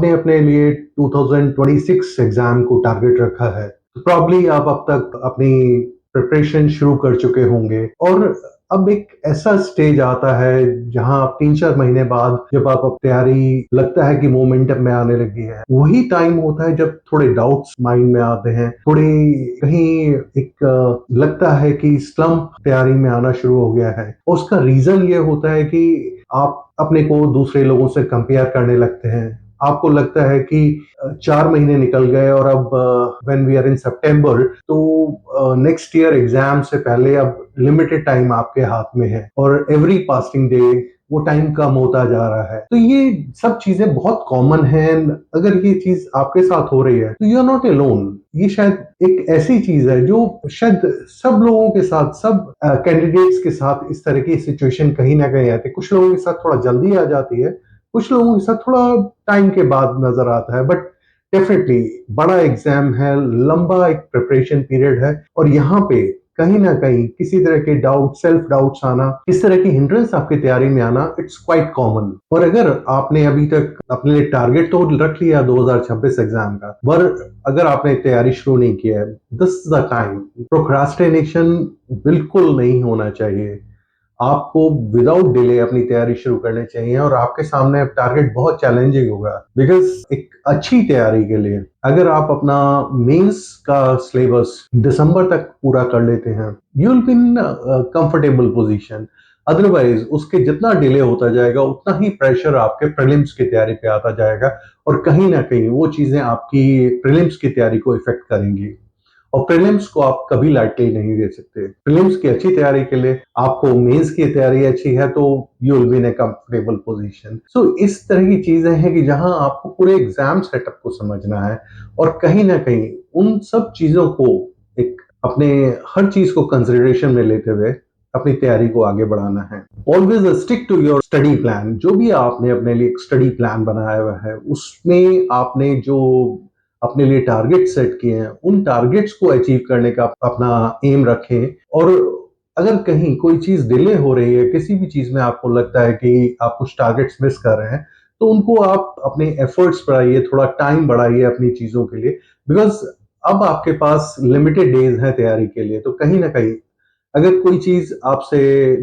आपने अपने लिए 2026 एग्जाम को टारगेट रखा है, तो प्रॉब्ली आप अब तक अपनी प्रिपरेशन शुरू कर चुके होंगे और अब एक ऐसा स्टेज आता है जहां आप 3-4 महीने बाद जब आप अब तैयारी लगता है कि मोमेंटम में आने लगी है, वही टाइम होता है जब थोड़े डाउट्स माइंड में आते हैं, थोड़ी कहीं एक लगता है कि स्लम्प तैयारी में आना शुरू हो गया है। उसका रीजन ये होता है कि आप अपने को दूसरे लोगों से कंपेयर करने लगते हैं। आपको लगता है कि 4 महीने निकल गए और अब व्हेन वी आर इन सितंबर, तो नेक्स्ट ईयर एग्जाम से पहले अब लिमिटेड टाइम आपके हाथ में है और एवरी पासिंग डे वो टाइम कम होता जा रहा है। तो ये सब चीजें बहुत कॉमन हैं। अगर ये चीज आपके साथ हो रही है तो यू आर नॉट अलोन। ये शायद एक ऐसी चीज है जो शायद सब लोगों के साथ, सब कैंडिडेट्स के साथ इस तरह की सिचुएशन कहीं ना कहीं आती है। कुछ लोगों के साथ थोड़ा जल्दी आ जाती है, कुछ लोगों के साथ थोड़ा टाइम के बाद नजर आता है, बट डेफिनेटली बड़ा एग्जाम है, लंबा एक प्रिपरेशन पीरियड है और यहाँ पे कहीं ना कहीं किसी तरह के डाउट, सेल्फ डाउट्स आना, इस तरह की हिंड्रेंस आपकी तैयारी में आना, इट्स क्वाइट कॉमन। और अगर आपने अभी तक अपने लिए टारगेट तो रख लिया 2026 एग्जाम का, पर अगर आपने तैयारी शुरू नहीं किया है, this is the time. Procrastination बिल्कुल नहीं होना चाहिए। आपको विदाउट डिले अपनी तैयारी शुरू करनी चाहिए और आपके सामने अब टारगेट बहुत चैलेंजिंग होगा, बिकॉज एक अच्छी तैयारी के लिए अगर आप अपना मेंस का सिलेबस दिसंबर तक पूरा कर लेते हैं, you will be in comfortable position. Otherwise उसके जितना डिले होता जाएगा उतना ही प्रेशर आपके प्रीलिम्स की तैयारी पे आता जाएगा और कहीं ना कहीं वो चीजें आपकी प्रीलिम्स की तैयारी को इफेक्ट करेंगी। और प्रीलिम्स को आप कभी लाइटली नहीं ले सकते। प्रीलिम्स की अच्छी तैयारी के लिए आपको मेंस की तैयारी अच्छी है तो you will be in a comfortable position. So इस तरह की चीजें हैं कि जहां आपको पूरे एग्जाम सेटअप को समझना है और कहीं ना कहीं उन सब चीजों को एक अपने हर चीज को कंसिडरेशन में लेते हुए अपनी तैयारी को आगे बढ़ाना है। Always stick to your study plan. जो भी आपने अपने लिए एक स्टडी प्लान बनाया हुआ है उसमें आपने जो अपने लिए टारगेट सेट किए हैं, उन टारगेट्स को अचीव करने का अपना एम रखें। और अगर कहीं कोई चीज डिले हो रही है, किसी भी चीज में आपको लगता है कि आप कुछ टारगेट्स मिस कर रहे हैं, तो उनको आप अपने एफर्ट्स बढ़ाइए, थोड़ा टाइम बढ़ाइए अपनी चीजों के लिए, बिकॉज अब आपके पास लिमिटेड डेज है तैयारी के लिए। तो कहीं ना कहीं अगर कोई चीज आपसे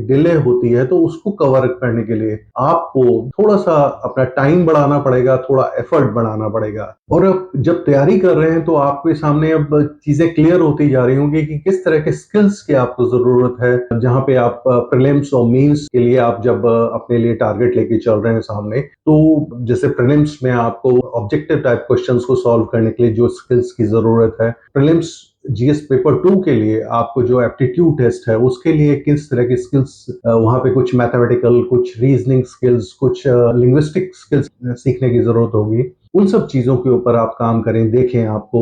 डिले होती है तो उसको कवर करने के लिए आपको थोड़ा सा अपना टाइम बढ़ाना पड़ेगा, थोड़ा एफर्ट बढ़ाना पड़ेगा। और अब जब तैयारी कर रहे हैं तो आपके सामने अब चीजें क्लियर होती जा रही होंगी कि किस तरह के स्किल्स की आपको जरूरत है। जहां पे आप प्रीलिम्स और मेंस के लिए आप जब अपने लिए टारगेट लेके चल रहे हैं सामने, तो जैसे प्रीलिम्स में आपको ऑब्जेक्टिव टाइप क्वेश्चंस को सॉल्व करने के लिए जो स्किल्स की जरूरत है, प्रीलिम्स जीएस पेपर 2 के लिए आपको जो एप्टीट्यूड टेस्ट है उसके लिए किस तरह की स्किल्स, वहां पे कुछ मैथमेटिकल, कुछ रीजनिंग स्किल्स, कुछ लिंग्विस्टिक स्किल्स सीखने की जरूरत होगी। उन सब चीजों के ऊपर आप काम करें, देखें। आपको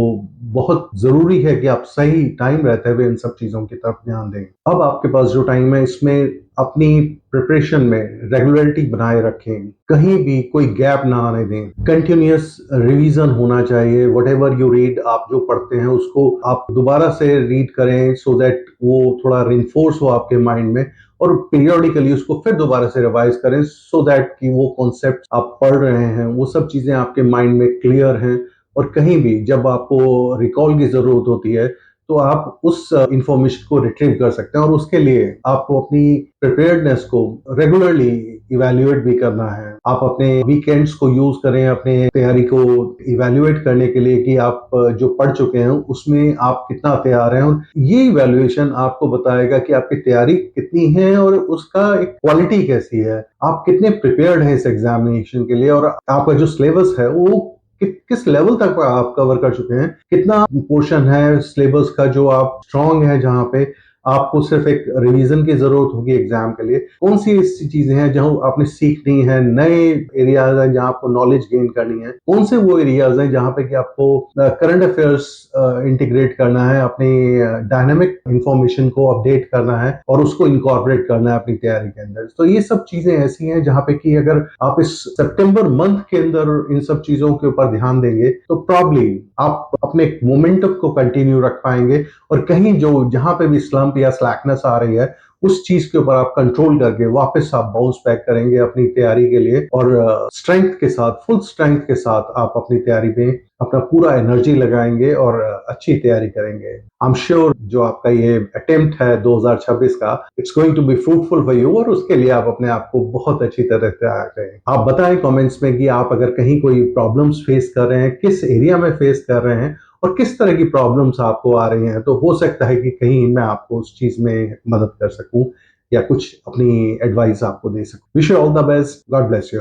बहुत जरूरी है कि आप सही टाइम रहते हुए इन सब चीजों की तरफ ध्यान दें। अब आपके पास जो टाइम है इसमें अपनी प्रिपरेशन में रेगुलरिटी बनाए रखें, कहीं भी कोई गैप ना आने दें। कंटिन्यूअस रिवीजन होना चाहिए। व्हाटएवर यू रीड, आप जो पढ़ते हैं उसको आप दोबारा से रीड करें सो दैट वो थोड़ा रिइंफोर्स हो आपके माइंड में, और पीरियोडिकली उसको फिर दोबारा से रिवाइज करें सो दैट कि वो कॉन्सेप्ट आप पढ़ रहे हैं वो सब चीजें आपके माइंड में क्लियर हैं। और कहीं भी जब आपको रिकॉल की जरूरत होती है तो आप उस इंफॉर्मेशन को रिट्रीव कर सकते हैं। और उसके लिए आपको अपनी प्रिपेयर्डनेस को रेगुलरली इवैल्यूएट भी करना है। आप अपने वीकेंड्स को यूज करें अपने तैयारी को इवैल्यूएट करने के लिए कि आप जो पढ़ चुके हैं उसमें आप कितना तैयार हैं, और ये इवैल्यूएशन आपको बताएगा कि आपकी तैयारी कितनी है और उसका एक क्वालिटी कैसी है, आप कितने प्रिपेयर्ड हैं इस एग्जामिनेशन के लिए, और आपका जो सिलेबस है वो किस लेवल तक आप कवर कर चुके हैं, कितना पोर्शन है सिलेबस का जो आप स्ट्रांग है, जहां पे आपको सिर्फ एक रिवीजन की जरूरत होगी एग्जाम के लिए। कौन सी ऐसी चीजें हैं जहां आपने सीखनी है, नए एरियाज हैं जहां आपको नॉलेज गेन करनी है, कौन से वो एरियाज हैं जहां पे कि आपको करंट अफेयर्स इंटीग्रेट करना है, अपनी डायनामिक इंफॉर्मेशन को अपडेट करना है और उसको इनकॉर्पोरेट करना है अपनी तैयारी के अंदर। तो ये सब चीजें ऐसी हैं जहां पे कि अगर आप इस सितंबर मंथ के अंदर इन सब चीजों के ऊपर ध्यान देंगे तो प्रॉब्ली आप अपने मोमेंटम को कंटिन्यू रख पाएंगे और कहीं जो जहां पे भी स्लम्प स्लंप या स्लैकनेस आ रही है, उस चीज के ऊपर आप कंट्रोल करके वापस आप बाउंस बैक करेंगे अपनी तैयारी के लिए और स्ट्रेंथ के साथ, फुल स्ट्रेंथ के साथ आप अपनी तैयारी में अपना पूरा एनर्जी लगाएंगे और अच्छी तैयारी करेंगे। आई एम श्योर जो आपका ये अटेम्प्ट है 2026 का, it's going to be fruitful for you और उसके लिए आप अपने आप को बहुत अच्छी तरह तैयार करें। आप बताएं कमेंट्स में कि आप अगर कहीं कोई प्रॉब्लम्स फेस कर रहे हैं, किस एरिया में फेस कर रहे हैं और किस तरह की प्रॉब्लम्स आपको आ रही हैं, तो हो सकता है कि कहीं मैं आपको उस चीज में मदद कर सकूं या कुछ अपनी एडवाइस आपको दे सकूं। Wish you all the best, God bless you.